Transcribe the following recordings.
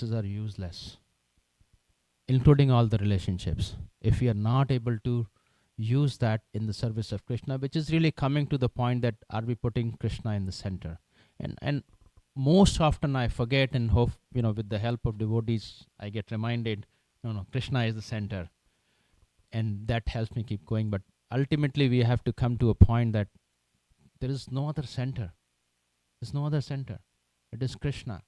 are useless, including all the relationships. If we are not able to use that in the service of Krishna, which is really coming to the point that are we putting Krishna in the center? And most often I forget, and hope, with the help of devotees, I get reminded, no, Krishna is the center. And that helps me keep going. But ultimately we have to come to a point that there is no other center. There's no other center. It is Krishna.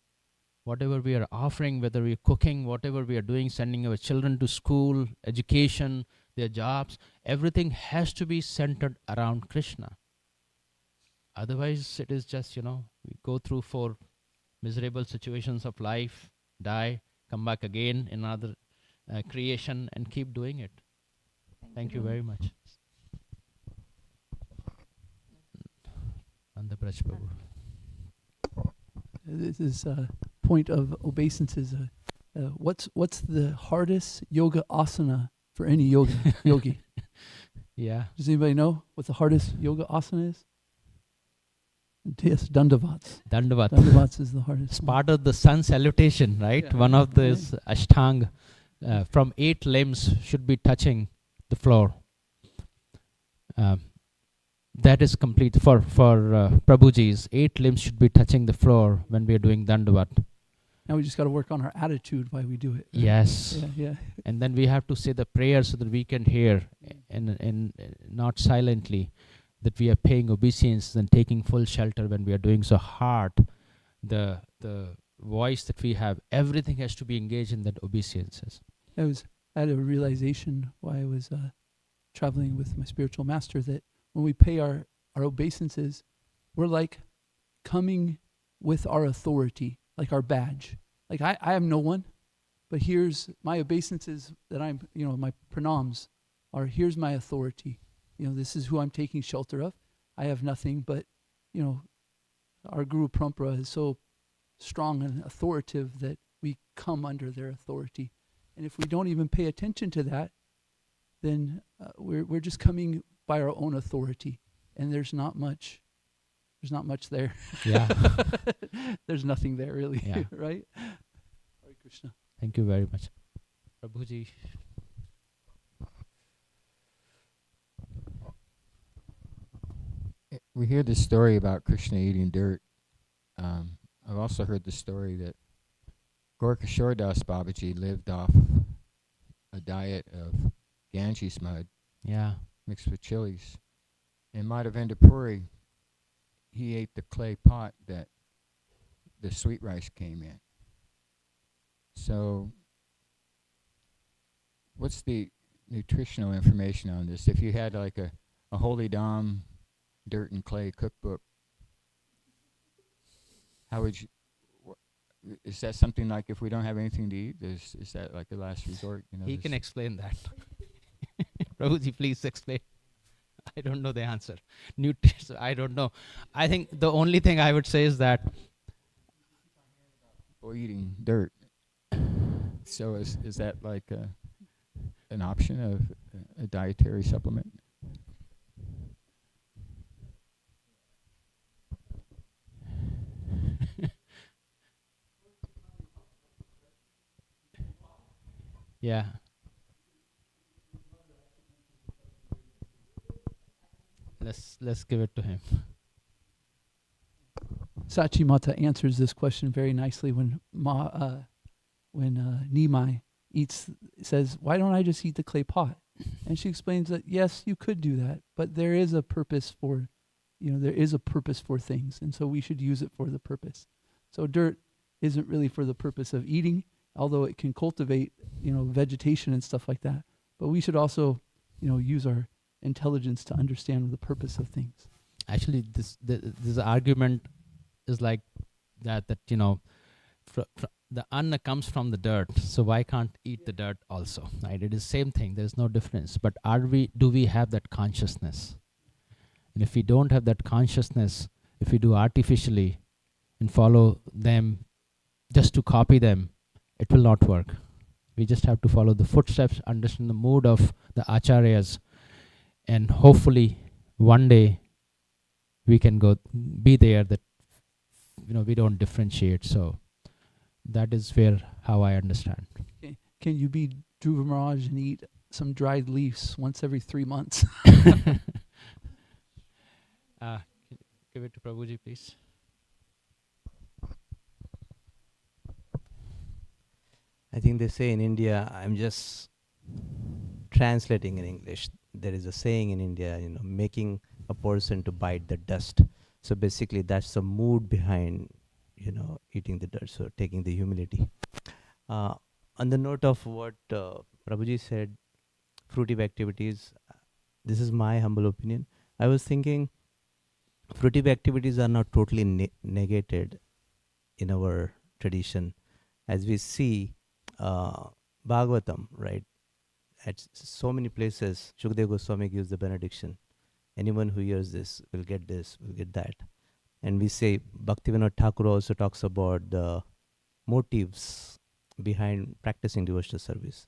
Whatever we are offering, whether we're cooking, whatever we are doing, sending our children to school, education, their jobs, everything has to be centered around Krishna. Otherwise, it is just, we go through 4 miserable situations of life, die, come back again in another creation, and keep doing it. Thank you very much. Andabraj Prabhu. This is a point of obeisances. What's the hardest yoga asana for any yogi? Yeah. Does anybody know what the hardest yoga asana is? Yes, Dandavats. Dandavats is the hardest. It's part of the sun salutation, right? Yeah. One of these Ashtanga from 8 limbs should be touching the floor. That is complete for Prabhuji's. 8 limbs should be touching the floor when we are doing Dandavat. Now we just got to work on our attitude while we do it. Right? Yes. Yeah. And then we have to say the prayer so that we can hear and not silently, that we are paying obeisance and taking full shelter when we are doing so hard. The voice that we have, everything has to be engaged in that obeisances. I had a realization while I was traveling with my spiritual master that when we pay our obeisances, we're like coming with our authority, like our badge. Like I have no one, but here's my obeisances that I'm, my pranams are, here's my authority. This is who I'm taking shelter of. I have nothing, but, our Guru Parampara is so strong and authoritative that we come under their authority. And if we don't even pay attention to that, then we're just coming by our own authority, and there's not much there. Yeah. There's nothing there really. Yeah. Right? Hare Krishna. Thank you very much. Prabhuji. We hear this story about Krishna eating dirt. I've also heard the story that Gorkashore Das Babaji lived off a diet of Ganges mud, mixed with chilies. In Madhavendra Puri, he ate the clay pot that the sweet rice came in. So, what's the nutritional information on this? If you had like a Holy Dham dirt and clay cookbook, how would you? Is that something like if we don't have anything to eat? Is that like a last resort? He can explain that. Prabhuji, please explain. I don't know the answer. I don't know. I think the only thing I would say is that people eating dirt. So is that like an option of a dietary supplement? Yeah. Let's give it to him. Sachi Mata answers this question very nicely when Nimai says, "Why don't I just eat the clay pot?" And she explains that yes, you could do that, but there is a purpose for, things, and so we should use it for the purpose. So dirt isn't really for the purpose of eating, although it can cultivate, vegetation and stuff like that. But we should also, use our intelligence to understand the purpose of things. Actually, this argument is like that the anna comes from the dirt, so why can't eat the dirt also? Right? It is same thing. There is no difference. But do we have that consciousness? And if we don't have that consciousness, if we do artificially and follow them just to copy them, it will not work. We just have to follow the footsteps, understand the mood of the acharyas, and hopefully one day we can be there that we don't differentiate. So That is where how I understand. Can you be Dhruva Maharaj and eat some dried leaves once every 3 months? uh, give it to Prabhuji, please. I think they say in India, I'm just translating in English. There is a saying in India, making a person to bite the dust. So basically, that's the mood behind, eating the dust, so taking the humility. On the note of what Prabhuji said, fruitive activities, this is my humble opinion. I was thinking fruitive activities are not totally negated in our tradition. As we see Bhagavatam, right? At so many places, Shukdev Goswami gives the benediction. Anyone who hears this, will get that. And we say, Bhaktivinoda Thakur also talks about the motives behind practicing devotional service.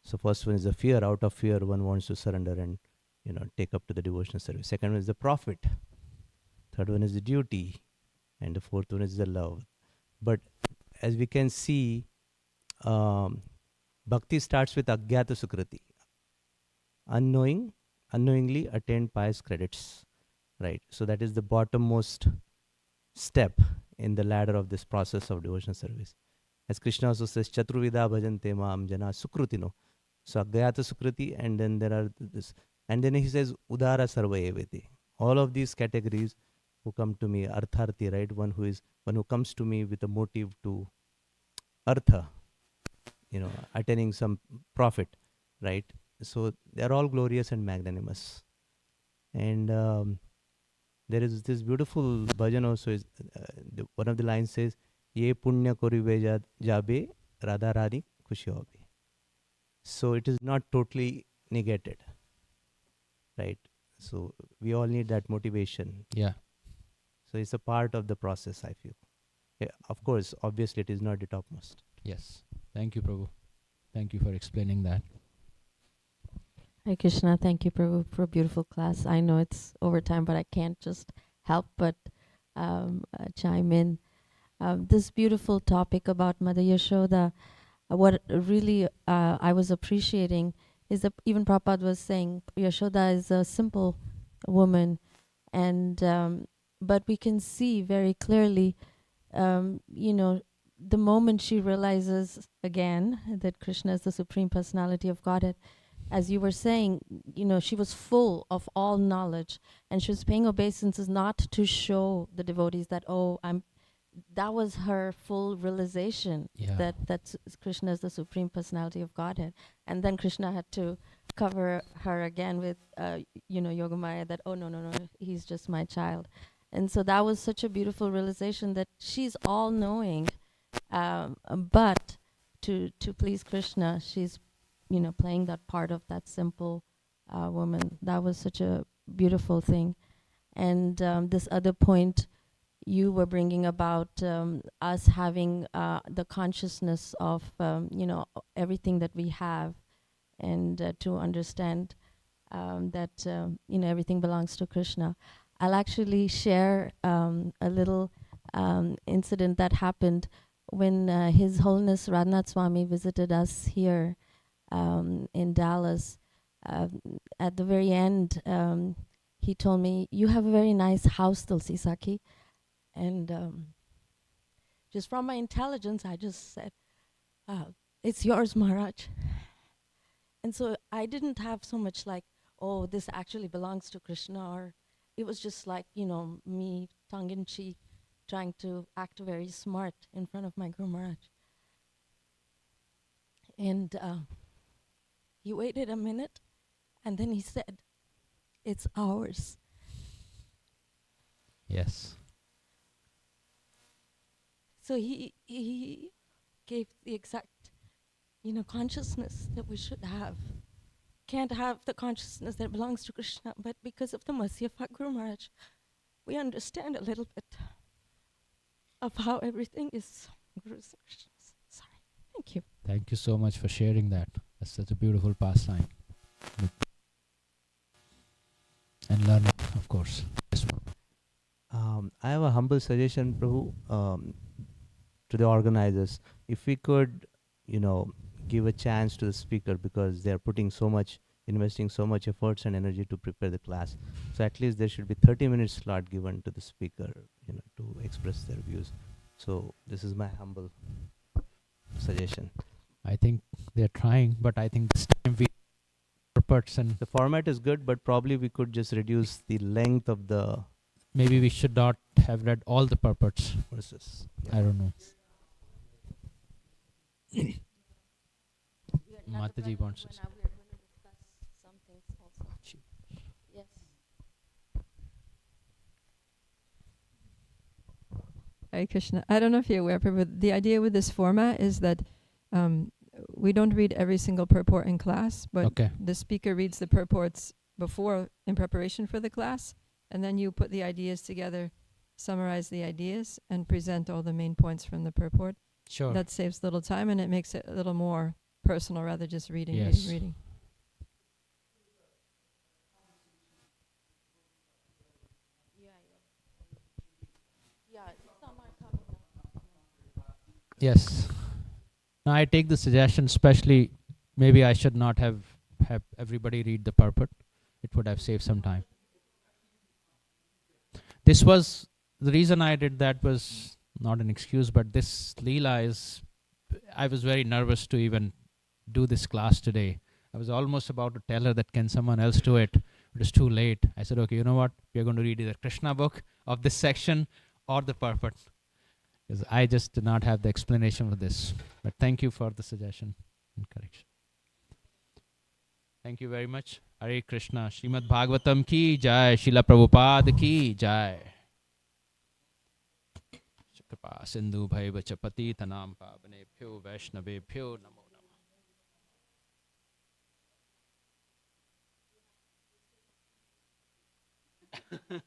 So first one is the fear. Out of fear, one wants to surrender and take up to the devotional service. Second one is the profit. Third one is the duty. And the fourth one is the love. But as we can see, bhakti starts with Agyata Sukriti. Unknowingly attained pious credits. Right. So that is the bottommost step in the ladder of this process of devotional service. As Krishna also says, Chaturvida bhajante maam jana sukrutino. So Agyata Sukriti, and then there are this, and then he says Udara Sarva Eveti. All of these categories who come to me, Artharthi, right? One who comes to me with a motive to Artha, attaining some profit, right? So they are all glorious and magnanimous. And there is this beautiful bhajan also. Is one of the lines says, "Ye punya koribe jabe Radha Rani khushi hobe." So it is not totally negated, right? So we all need that motivation. Yeah. So it's a part of the process, I feel. Yeah, of course, obviously, it is not the topmost. Yes. Thank you, Prabhu. Thank you for explaining that. Hare Krishna, thank you, Prabhu, for a beautiful class. I know it's overtime, but I can't just help but chime in. This beautiful topic about Mother Yashoda, what really I was appreciating is that even Prabhupada was saying Yashoda is a simple woman, and but we can see very clearly, the moment she realizes again that Krishna is the Supreme Personality of Godhead, as you were saying, she was full of all knowledge, and she was paying obeisances not to show the devotees that, that was her full realization, Yeah. that Krishna is the Supreme Personality of Godhead. And then Krishna had to cover her again with, Yogamaya, that, no, he's just my child. And so that was such a beautiful realization that she's all-knowing, but to please Krishna, she's playing that part of that simple woman. That was such a beautiful thing. And this other point you were bringing about us having the consciousness of everything that we have, and to understand that everything belongs to Krishna. I'll actually share a little incident that happened when His Holiness Radhanath Swami visited us here in Dallas. At the very end, he told me, "You have a very nice house, Tulsi Saki." And just from my intelligence, I just said, "It's yours, Maharaj." And so I didn't have so much like, "Oh, this actually belongs to Krishna," or it was just like, me tongue-in-cheek trying to act very smart in front of my Guru Maharaj. And he waited a minute, and then he said, "It's ours." Yes. So he gave the exact, consciousness that we should have. Can't have the consciousness that belongs to Krishna, but because of the mercy of our Guru Maharaj, we understand a little bit of how everything is Guru's and Krishna's. Sorry. Thank you. Thank you so much for sharing that. That's such a beautiful pastime. And learning, of course. Yes. I have a humble suggestion, Prabhu. to the organizers, if we could, give a chance to the speaker, because they are investing so much efforts and energy to prepare the class. So at least there should be 30 minutes slot given to the speaker, to express their views. So this is my humble suggestion. I think they're trying, but I think this time we purports and The format is good, but probably we could just reduce the length of the maybe we should not have read all the purports. verses. I don't know. We are not Mataji running wants over to say. now. We are going to discuss some things also. Yes. Hare Krishna. I don't know if you're aware, but the idea with this format is that we don't read every single purport in class, but Okay. the speaker reads the purports before in preparation for the class, and then you put the ideas together, summarize the ideas, and present all the main points from the purport. Sure. That saves little time, and it makes it a little more personal rather just reading, Yes. reading. Yeah, some are coming up. Yes. Now I take the suggestion, especially maybe I should not have everybody read the purport. It would have saved some time. This was the reason I did that was not an excuse, but this Leela is, I was very nervous to even do this class today. I was almost about to tell her that can someone else do it. It was too late. I said, okay, you know what? We are going to read either Krishna book of this section or the purport. Because I just did not have the explanation for this. But thank you for the suggestion and correction. Thank you very much. Hare Krishna. Srimad Bhagavatam ki jai. Srila Prabhupada ki jai. Kripa Sindhu Bhaiva Chapati Tanam Pavanebhyo Vaishnavebhyo Namo Namah.